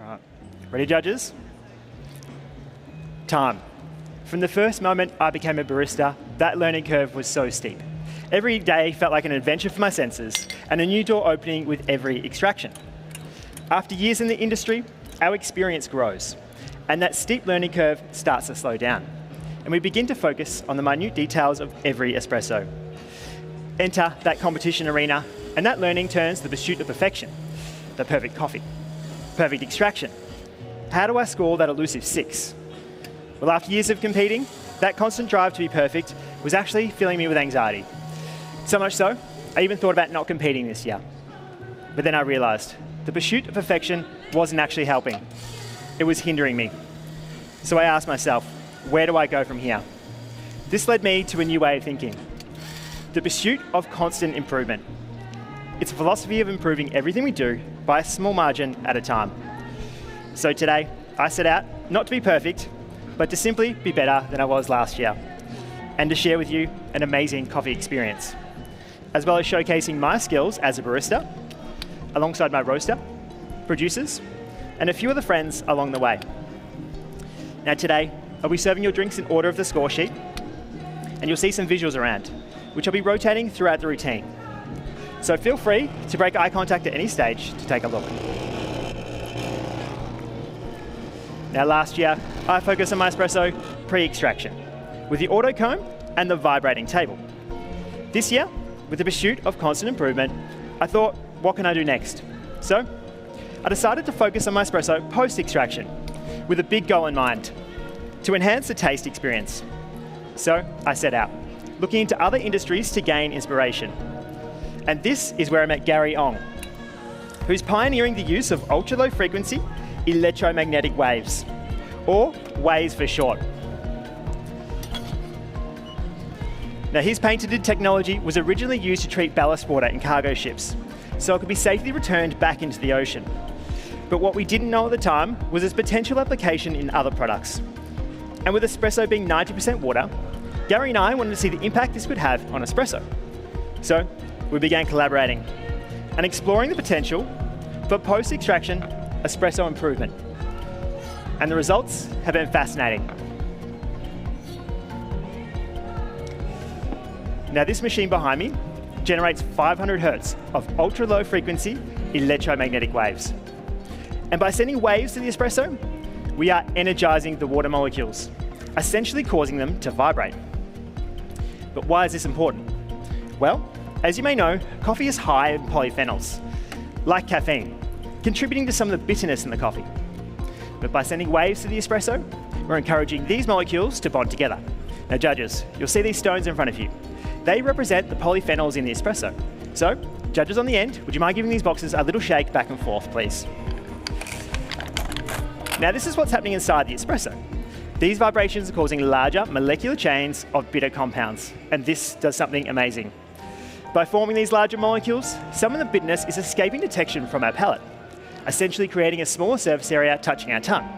right. Ready, judges? Time. From the first moment I became a barista, that learning curve was so steep. Every day felt like an adventure for my senses and a new door opening with every extraction. After years in the industry, our experience grows, and that steep learning curve starts to slow down, and we begin to focus on the minute details of every espresso. Enter that competition arena, and that learning turns the pursuit of perfection, the perfect coffee, perfect extraction. How do I score that elusive 6? Well, after years of competing, that constant drive to be perfect was actually filling me with anxiety. So much so, I even thought about not competing this year. But then I realized the pursuit of perfection wasn't actually helping. It was hindering me. So I asked myself, where do I go from here? This led me to a new way of thinking. The pursuit of constant improvement. It's a philosophy of improving everything we do by a small margin at a time. So today, I set out not to be perfect, but to simply be better than I was last year, and to share with you an amazing coffee experience, as well as showcasing my skills as a barista, alongside my roaster, producers, and a few other friends along the way. Now today, I'll be serving your drinks in order of the score sheet, and you'll see some visuals around, which I'll be rotating throughout the routine. So feel free to break eye contact at any stage to take a look. Now last year, I focused on my espresso pre-extraction, with the auto comb and the vibrating table. This year, with the pursuit of constant improvement, I thought, what can I do next? So, I decided to focus on my espresso post-extraction, with a big goal in mind, to enhance the taste experience. So, I set out, looking into other industries to gain inspiration. And this is where I met Gary Ong, who's pioneering the use of ultra-low frequency electromagnetic waves, or WAVES for short. Now, his patented technology was originally used to treat ballast water in cargo ships, so it could be safely returned back into the ocean. But what we didn't know at the time was its potential application in other products. And with espresso being 90% water, Gary and I wanted to see the impact this could have on espresso. So we began collaborating and exploring the potential for post-extraction espresso improvement. And the results have been fascinating. Now, this machine behind me generates 500 hertz of ultra-low frequency electromagnetic waves. And by sending waves to the espresso, we are energizing the water molecules, essentially causing them to vibrate. But why is this important? Well, as you may know, coffee is high in polyphenols, like caffeine, contributing to some of the bitterness in the coffee. But by sending waves to the espresso, we're encouraging these molecules to bond together. Now, judges, you'll see these stones in front of you. They represent the polyphenols in the espresso. So, judges on the end, would you mind giving these boxes a little shake back and forth, please? Now, this is what's happening inside the espresso. These vibrations are causing larger molecular chains of bitter compounds, and this does something amazing. By forming these larger molecules, some of the bitterness is escaping detection from our palate, essentially creating a smaller surface area touching our tongue.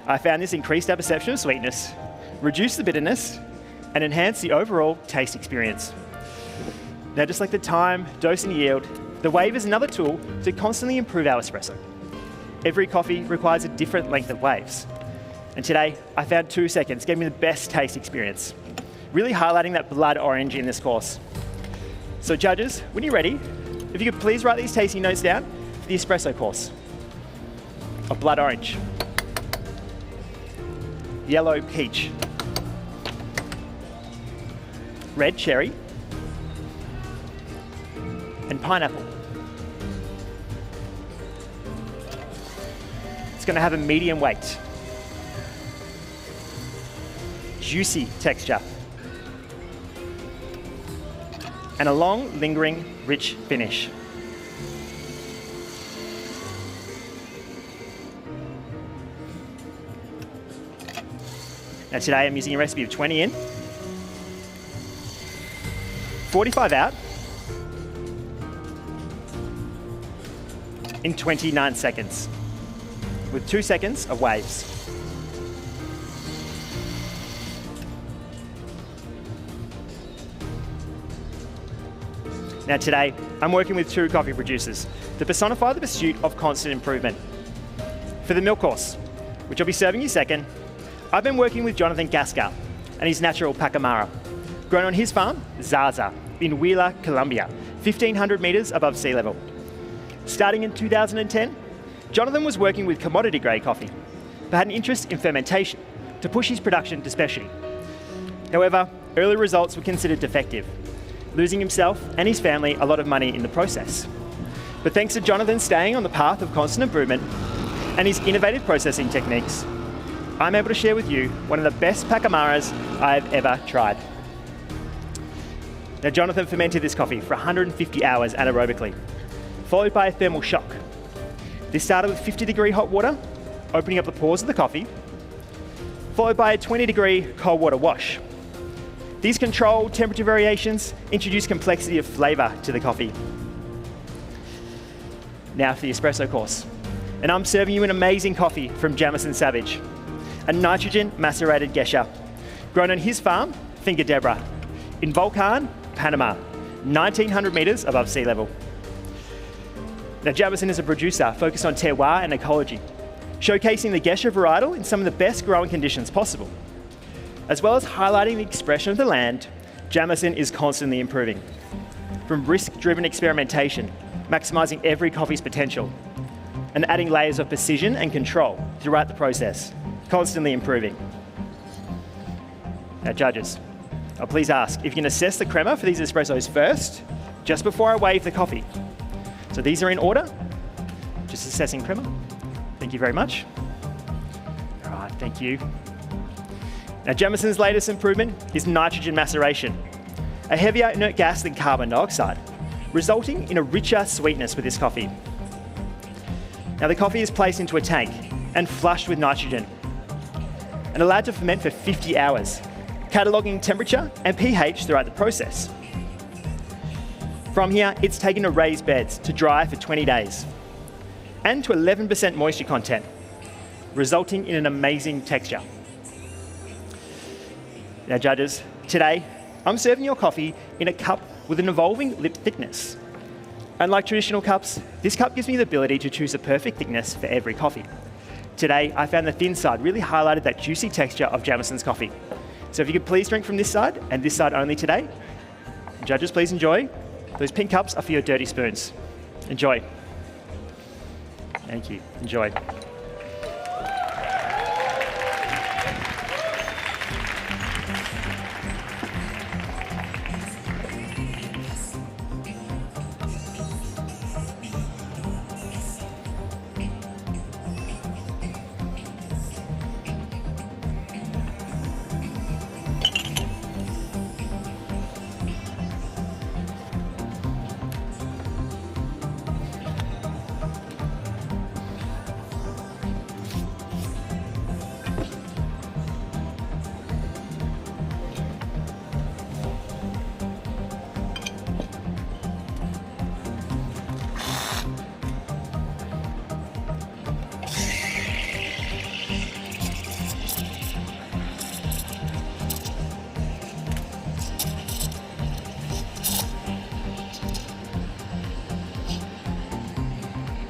I found this increased our perception of sweetness, reduced the bitterness, and enhance the overall taste experience. Now, just like the time, dose, and yield, the wave is another tool to constantly improve our espresso. Every coffee requires a different length of waves. And today, I found 2 seconds gave me the best taste experience, really highlighting that blood orange in this course. So judges, when you're ready, if you could please write these tasting notes down for the espresso course. Of blood orange, yellow peach, red cherry, and pineapple. It's going to have a medium weight, juicy texture, and a long, lingering, rich finish. Now today I'm using a recipe of 20 in, 45 out, in 29 seconds, with 2 seconds of waves. Now today, I'm working with 2 coffee producers to personify the pursuit of constant improvement. For the milk course, which I'll be serving you second, I've been working with Jonathan Gaskar and his natural Pacamara, grown on his farm, Zaza, in Wheeler, Colombia, 1,500 metres above sea level. Starting in 2010, Jonathan was working with commodity-grade coffee, but had an interest in fermentation to push his production to specialty. However, early results were considered defective, losing himself and his family a lot of money in the process. But thanks to Jonathan staying on the path of constant improvement and his innovative processing techniques, I'm able to share with you one of the best Pacamaras I've ever tried. Now, Jonathan fermented this coffee for 150 hours anaerobically, followed by a thermal shock. This started with 50-degree hot water, opening up the pores of the coffee, followed by a 20-degree cold water wash. These controlled temperature variations introduce complexity of flavour to the coffee. Now for the espresso course. And I'm serving you an amazing coffee from Jamison Savage, a nitrogen macerated Gesher, grown on his farm, Finca Debra, in Volcan, Panama, 1,900 metres above sea level. Now, Jamison is a producer focused on terroir and ecology, showcasing the Gesher varietal in some of the best growing conditions possible. As well as highlighting the expression of the land, Jamison is constantly improving. From risk-driven experimentation, maximising every coffee's potential, and adding layers of precision and control throughout the process, constantly improving. Now, judges, I'll please ask if you can assess the crema for these espressos first, just before I wave the coffee. So these are in order, just assessing crema. Thank you very much. All right, thank you. Now, Jamison's latest improvement is nitrogen maceration, a heavier inert gas than carbon dioxide, resulting in a richer sweetness with this coffee. Now, the coffee is placed into a tank and flushed with nitrogen and allowed to ferment for 50 hours, cataloguing temperature and pH throughout the process. From here, it's taken to raised beds to dry for 20 days and to 11% moisture content, resulting in an amazing texture. Now, judges, today I'm serving your coffee in a cup with an evolving lip thickness. Unlike traditional cups, this cup gives me the ability to choose a perfect thickness for every coffee. Today, I found the thin side really highlighted that juicy texture of Jamison's coffee. So if you could please drink from this side and this side only today. Judges, please enjoy. Those pink cups are for your dirty spoons. Enjoy. Thank you. Enjoy.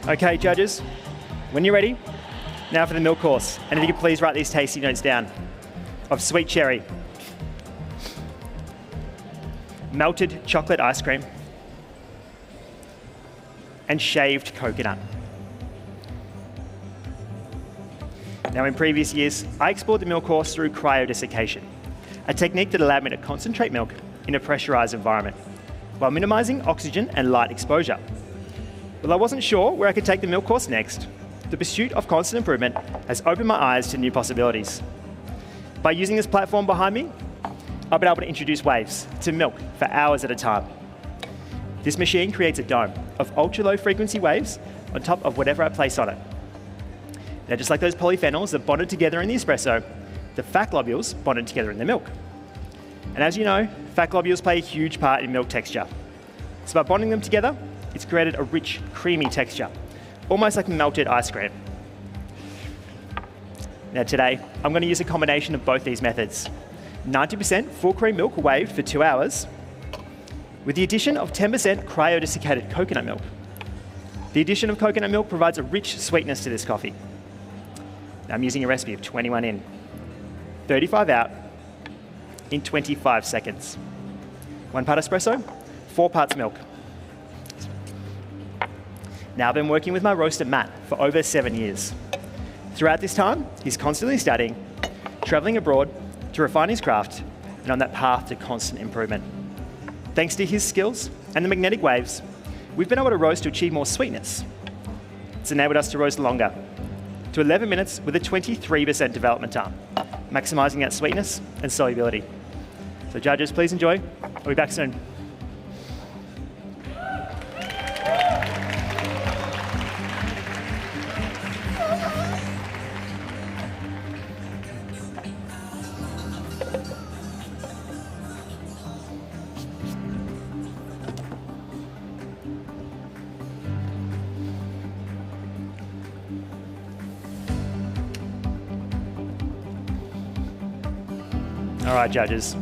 Okay, judges, when you're ready, now for the milk course. And if you could please write these tasty notes down. Of sweet cherry, melted chocolate ice cream, and shaved coconut. Now, in previous years, I explored the milk course through cryodesiccation, a technique that allowed me to concentrate milk in a pressurized environment while minimizing oxygen and light exposure. Well, I wasn't sure where I could take the milk course next. The pursuit of constant improvement has opened my eyes to new possibilities. By using this platform behind me, I've been able to introduce waves to milk for hours at a time. This machine creates a dome of ultra-low frequency waves on top of whatever I place on it. Now, just like those polyphenols that bonded together in the espresso, the fat globules bonded together in the milk. And as you know, fat globules play a huge part in milk texture. So by bonding them together, it's created a rich, creamy texture, almost like melted ice cream. Now today, I'm going to use a combination of both these methods. 90% full cream milk waved for 2 hours, with the addition of 10% cryodesiccated coconut milk. The addition of coconut milk provides a rich sweetness to this coffee. Now I'm using a recipe of 21 in, 35 out in 25 seconds. 1 part espresso, 4 parts milk. Now I've been working with my roaster, Matt, for over 7 years. Throughout this time, he's constantly studying, traveling abroad to refine his craft, and on that path to constant improvement. Thanks to his skills and the magnetic waves, we've been able to roast to achieve more sweetness. It's enabled us to roast longer, to 11 minutes with a 23% development time, maximising that sweetness and solubility. So judges, please enjoy. I'll be back soon. All right, judges.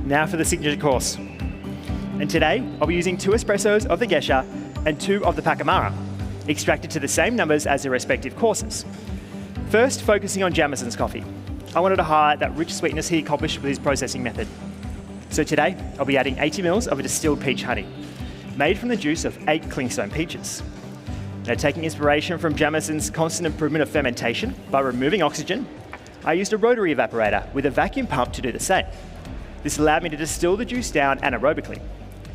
Now for the signature course. And today, I'll be using 2 espressos of the Gesha and 2 of the Pacamara, extracted to the same numbers as their respective courses. First, focusing on Jamison's coffee. I wanted to highlight that rich sweetness he accomplished with his processing method. So today, I'll be adding 80 ml of a distilled peach honey, made from the juice of 8 clingstone peaches. Now, taking inspiration from Jamison's constant improvement of fermentation by removing oxygen, I used a rotary evaporator with a vacuum pump to do the same. This allowed me to distill the juice down anaerobically.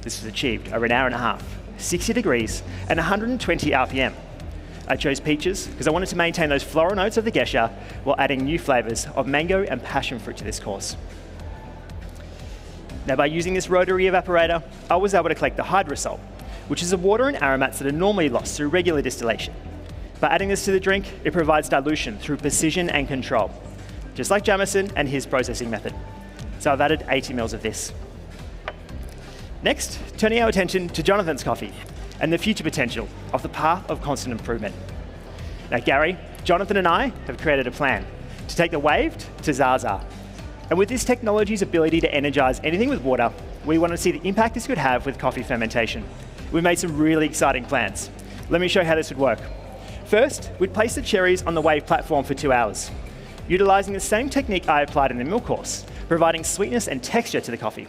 This was achieved over an hour and a half, 60 degrees, and 120 RPM. I chose peaches because I wanted to maintain those floral notes of the Gesha while adding new flavours of mango and passion fruit to this course. Now, by using this rotary evaporator, I was able to collect the hydrosol, which is the water and aromats that are normally lost through regular distillation. By adding this to the drink, it provides dilution through precision and control, just like Jamison and his processing method. So I've added 80 ml of this. Next, turning our attention to Jonathan's coffee and the future potential of the path of constant improvement. Now, Gary, Jonathan and I have created a plan to take the waved to Zaza. And with this technology's ability to energize anything with water, we want to see the impact this could have with coffee fermentation. We've made some really exciting plans. Let me show you how this would work. First, we'd place the cherries on the wave platform for 2 hours, utilising the same technique I applied in the milk course, providing sweetness and texture to the coffee.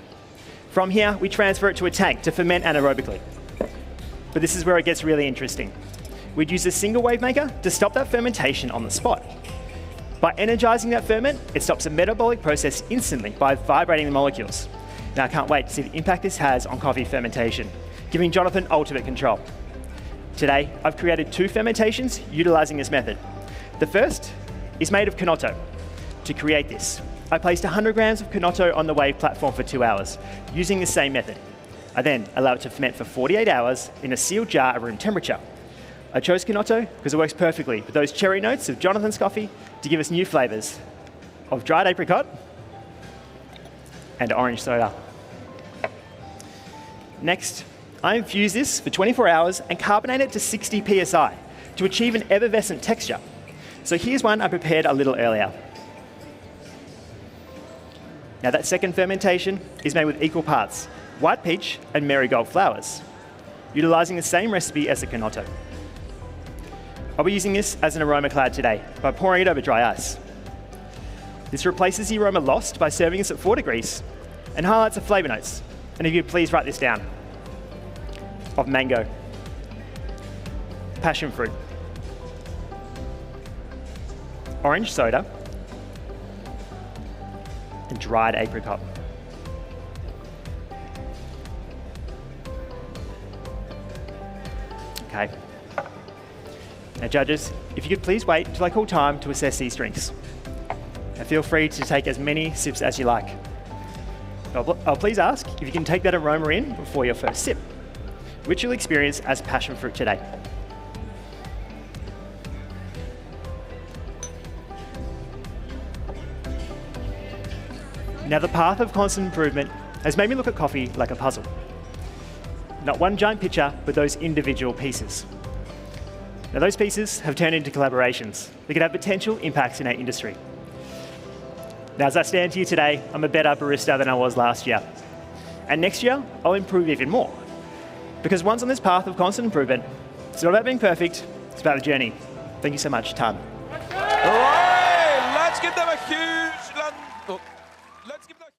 From here, we transfer it to a tank to ferment anaerobically. But this is where it gets really interesting. We'd use a single wave maker to stop that fermentation on the spot. By energizing that ferment, it stops the metabolic process instantly by vibrating the molecules. Now, I can't wait to see the impact this has on coffee fermentation, giving Jonathan ultimate control. Today, I've created 2 fermentations utilizing this method. The first is made of Canotto. To create this, I placed 100 grams of Canotto on the wave platform for 2 hours, using the same method. I then allow it to ferment for 48 hours in a sealed jar at room temperature. I chose Canotto because it works perfectly with those cherry notes of Jonathan's coffee to give us new flavors of dried apricot and orange soda. Next, I infuse this for 24 hours and carbonate it to 60 psi to achieve an effervescent texture. So here's one I prepared a little earlier. Now, that second fermentation is made with equal parts white peach and marigold flowers, utilising the same recipe as the Canotto. I'll be using this as an aroma cloud today by pouring it over dry ice. This replaces the aroma lost by serving us at 4 degrees and highlights the flavour notes. And if you please write this down, of mango, passion fruit, orange soda, and dried apricot. Okay. Now, judges, if you could please wait till I call time to assess these drinks. Now, feel free to take as many sips as you like. I'll please ask if you can take that aroma in before your first sip, which you'll experience as passion fruit today. Now, the path of constant improvement has made me look at coffee like a puzzle. Not one giant picture, but those individual pieces. Now, those pieces have turned into collaborations that could have potential impacts in our industry. Now, as I stand here today, I'm a better barista than I was last year. And next year, I'll improve even more. Because once on this path of constant improvement, it's not about being perfect, it's about the journey. Thank you so much, Tan. Let's give them a huge...